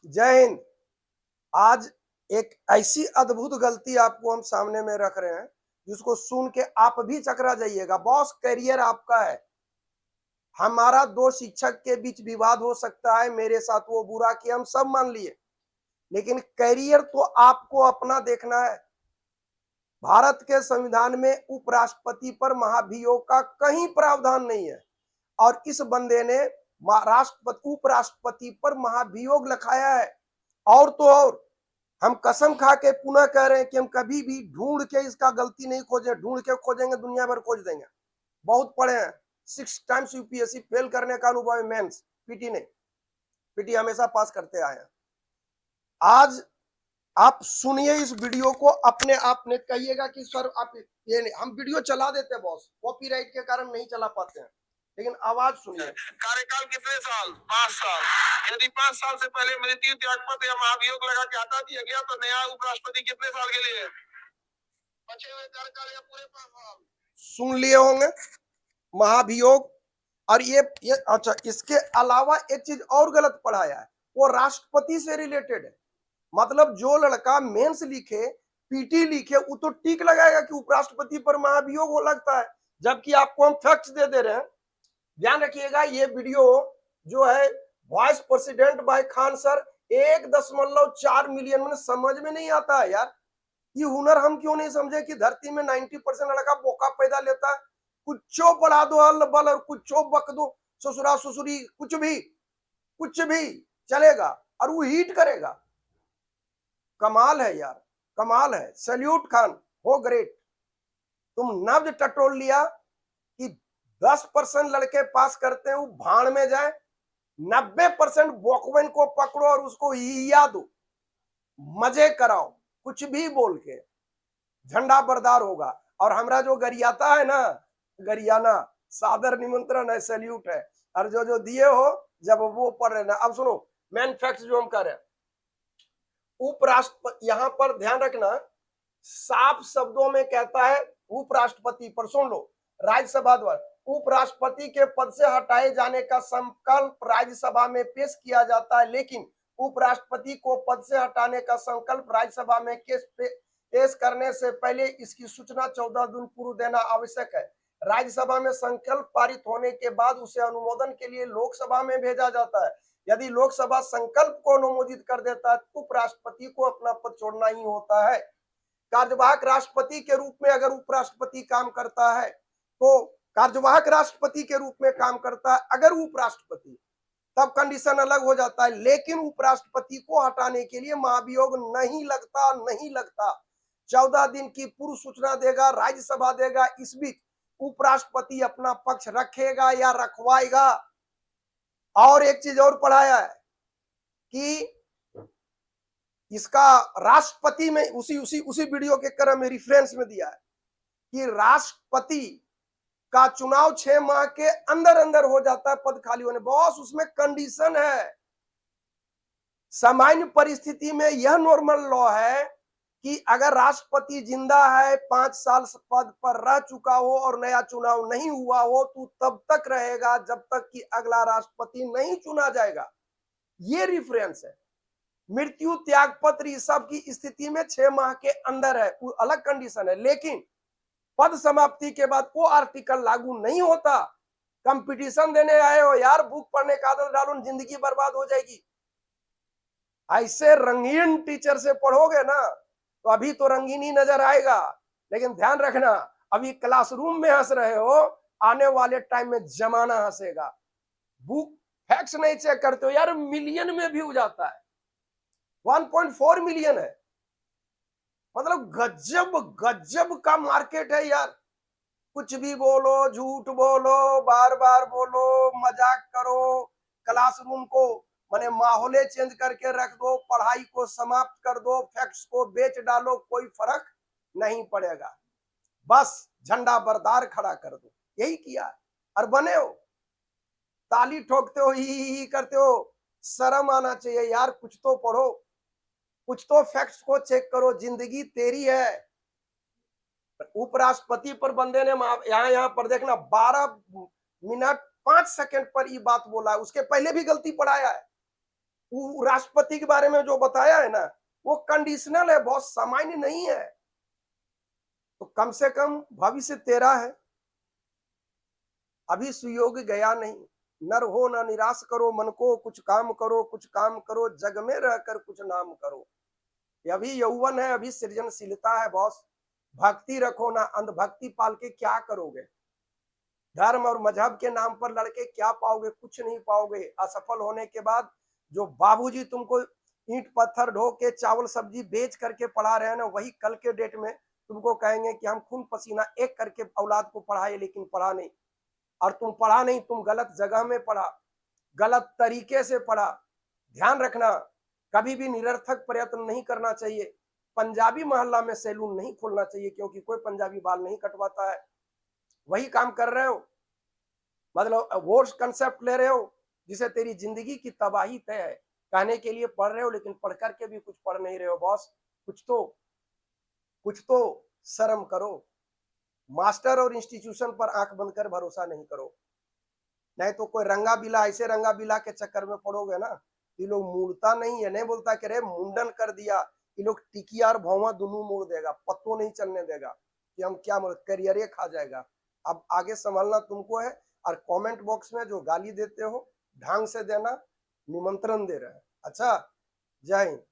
जय हिंद। आज एक ऐसी अद्भुत गलती आपको हम सामने में रख रहे हैं जिसको सुन के आप भी चकरा जाइएगा। बॉस, करियर आपका है। हमारा दो शिक्षक के बीच विवाद हो सकता है, मेरे साथ वो बुरा किया, हम सब मान लिए, लेकिन करियर तो आपको अपना देखना है। भारत के संविधान में उपराष्ट्रपति पर महाभियोग का कहीं प्रावधान नहीं है और इस बंदे ने राष्ट्रपति उपराष्ट्रपति पर महाभियोग लिखाया है। और तो और हम कसम खा के पुनः कह रहे हैं कि हम कभी भी ढूंढ के इसका गलती नहीं खोजे, ढूंढ के खोजेंगे दुनिया भर खोज देंगे। बहुत पढ़े हैं, 6 टाइम्स यूपीएससी फेल करने का अनुभव है, मेंस पीटी नहीं, पीटी हमेशा पास करते आए हैं। आज आप सुनिए इस वीडियो को, अपने आप ने कहिएगा कि सर आप ये नहीं, हम वीडियो चला देते हैं बॉस, कॉपीराइट के कारण नहीं चला पाते हैं, लेकिन आवाज सुनिए। कार्यकाल कितने साल? 5 साल। यदि 5 साल से पहले मृत्यु त्यागपत्र या महाभियोग लगा के हटा दिया गया तो नया उपराष्ट्रपति कितने साल के लिए बचे हुए कार्यकाल या पूरे 5 साल? सुन लिए होंगे महाभियोग। और ये अच्छा, इसके अलावा एक चीज और गलत पढ़ाया है, वो राष्ट्रपति से रिलेटेड है। मतलब जो लड़का मेंस लिखे, पीटी लिखे, वो तो टिक लगाएगा कि उपराष्ट्रपति पर महाभियोग हो लगता है, जबकि आपको हम फैक्ट्स दे रहे हैं। ध्यान रखिएगा, ये वीडियो जो है vice president bye Khan sir 1.4 million में समझ में नहीं आता है यार। ये हुनर हम क्यों नहीं समझे कि धरती में 90% लड़का बोका पैदा लेता है। कुछो बढ़ा दो हल बल और कुछो बक दो, ससुरा ससुरी कुछ भी चलेगा और वो हिट करेगा। कमाल है यार, कमाल है। सैल्यूट खान, हो ग्रेट। तुम नब्ज टटोल लिया कि 10% लड़के पास करते हैं वो भाड़ में जाए, 90% वॉकमैन को पकड़ो और उसको हिया दो, मजे कराओ, कुछ भी बोल के झंडा बरदार होगा। और हमरा जो गरियाता है ना, गरियाना, सादर निमंत्रण है, सैल्यूट है। और जो दिए हो जब वो पढ़ रहे ना, अब सुनो मेन फैक्ट जो हम कर रहे हैं। उपराष्ट्रपति, यहां पर ध्यान रखना, साफ शब्दों में कहता है उपराष्ट्रपति पर, सुन लो, राज्यसभा द्वारा उपराष्ट्रपति के पद से हटाए जाने का संकल्प राज्यसभा में पेश किया जाता है, लेकिन उपराष्ट्रपति को पद से हटाने का संकल्प राज्यसभा में पेश करने से पहले इसकी सूचना 14 दिन पूर्व देना आवश्यक है। राज्यसभा में संकल्प पारित होने के बाद उसे अनुमोदन के लिए लोकसभा में भेजा जाता है। यदि लोकसभा संकल्प को अनुमोदित कर देता है तो उपराष्ट्रपति को अपना पद छोड़ना ही होता है। कार्यवाहक राष्ट्रपति के रूप में अगर उपराष्ट्रपति काम करता है तो कार्यवाहक राष्ट्रपति के रूप में काम करता है अगर उपराष्ट्रपति, तब कंडीशन अलग हो जाता है। लेकिन उपराष्ट्रपति को हटाने के लिए महाभियोग नहीं लगता। 14 दिन की पूर्व सूचना देगा, राज्यसभा देगा, इस बीच उपराष्ट्रपति अपना पक्ष रखेगा या रखवाएगा। और एक चीज और पढ़ाया है कि इसका राष्ट्रपति में उसी वीडियो के क्रम में रेफरेंस में दिया है कि राष्ट्रपति का चुनाव 6 माह के अंदर अंदर हो जाता है पद खाली होने। बॉस, उसमें कंडीशन है। सामान्य परिस्थिति में यह नॉर्मल लॉ है कि अगर राष्ट्रपति जिंदा है, 5 साल पद पर रह चुका हो और नया चुनाव नहीं हुआ हो, तो तब तक रहेगा जब तक कि अगला राष्ट्रपति नहीं चुना जाएगा। ये रेफरेंस है। मृत्यु त्याग पत्र इस सब की स्थिति में 6 माह के अंदर है, वो अलग कंडीशन है। लेकिन पद समाप्ति के बाद वो आर्टिकल लागू नहीं होता। कंपटीशन देने आए हो यार, बुक पढ़ने का आदत डालो, जिंदगी बर्बाद हो जाएगी। ऐसे रंगीन टीचर से पढ़ोगे ना तो अभी तो रंगीन ही नजर आएगा, लेकिन ध्यान रखना, अभी क्लासरूम में हंस रहे हो, आने वाले टाइम में जमाना हंसेगा। बुक फैक्ट्स नहीं चेक करते हो यार, मिलियन में व्यू जाता है, 1.4 मिलियन है। मतलब गजब का मार्केट है यार। कुछ भी बोलो, झूठ बोलो, बार बार बोलो, मजाक करो, क्लासरूम को माने माहौले चेंज करके रख दो, पढ़ाई को समाप्त कर दो, फैक्ट्स को बेच डालो, कोई फर्क नहीं पड़ेगा। बस झंडा बरदार खड़ा कर दो, यही किया और बने हो। ताली ठोकते हो, ही करते हो, शर्म आना चाहिए यार। कुछ तो पढ़ो, कुछ तो फैक्ट्स को चेक करो, जिंदगी तेरी है। उपराष्ट्रपति पर बंदे ने यहाँ पर देखना 12 मिनट 5 सेकंड पर ये बात बोला है, उसके पहले भी गलती पढ़ाया है। वो राष्ट्रपति के बारे में जो बताया है ना, वो कंडीशनल है, बहुत सामान्य नहीं है। तो कम से कम भविष्य तेरा है, अभी सुयोग गया नहीं। नर हो ना निराश करो मन को, कुछ काम करो, कुछ काम करो, जग में रहकर कुछ नाम करो। ये अभी यौवन है, अभी सृजनशीलता है बॉस। भक्ति रखो ना, अंधभक्ति पाल के क्या करोगे? धर्म और मजहब के नाम पर लड़के क्या पाओगे? कुछ नहीं पाओगे। असफल होने के बाद जो बाबूजी तुमको ईंट पत्थर ढो के चावल सब्जी बेच करके पढ़ा रहे हैं ना, वही कल के डेट में तुमको कहेंगे कि हम खून पसीना एक करके औलाद को पढ़ाए, लेकिन पढ़ा नहीं। और तुम पढ़ा नहीं, तुम गलत जगह में पढ़ा, गलत तरीके से पढ़ा। ध्यान रखना, कभी भी निरर्थक प्रयत्न नहीं करना चाहिए। पंजाबी मोहल्ला में सैलून नहीं खोलना चाहिए, क्योंकि कोई पंजाबी बाल नहीं कटवाता है। वही काम कर रहे हो, मतलब वो कंसेप्ट ले रहे हो जिसे तेरी जिंदगी की तबाही तय है। कहने के लिए पढ़ रहे हो, लेकिन पढ़ करके भी कुछ पढ़ नहीं रहे हो बॉस। कुछ तो शर्म करो। मास्टर और इंस्टीट्यूशन पर आंख बंद कर भरोसा नहीं करो, नहीं तो कोई रंगा बिला, ऐसे रंगा बिला के चक्कर में पड़ोगे ना। ये लोग मूड़ता नहीं है, नहीं बोलता कि रे मुंडन कर दिया, ये लोग टिकिया और भौवा दोनों मोड़ देगा, पत्तों नहीं चलने देगा कि हम क्या मोड़, करियर खा जाएगा। अब आगे संभालना तुमको है। और कमेंट बॉक्स में जो गाली देते हो ढंग से देना, निमंत्रण दे रहे हैं। अच्छा, जय हिंद।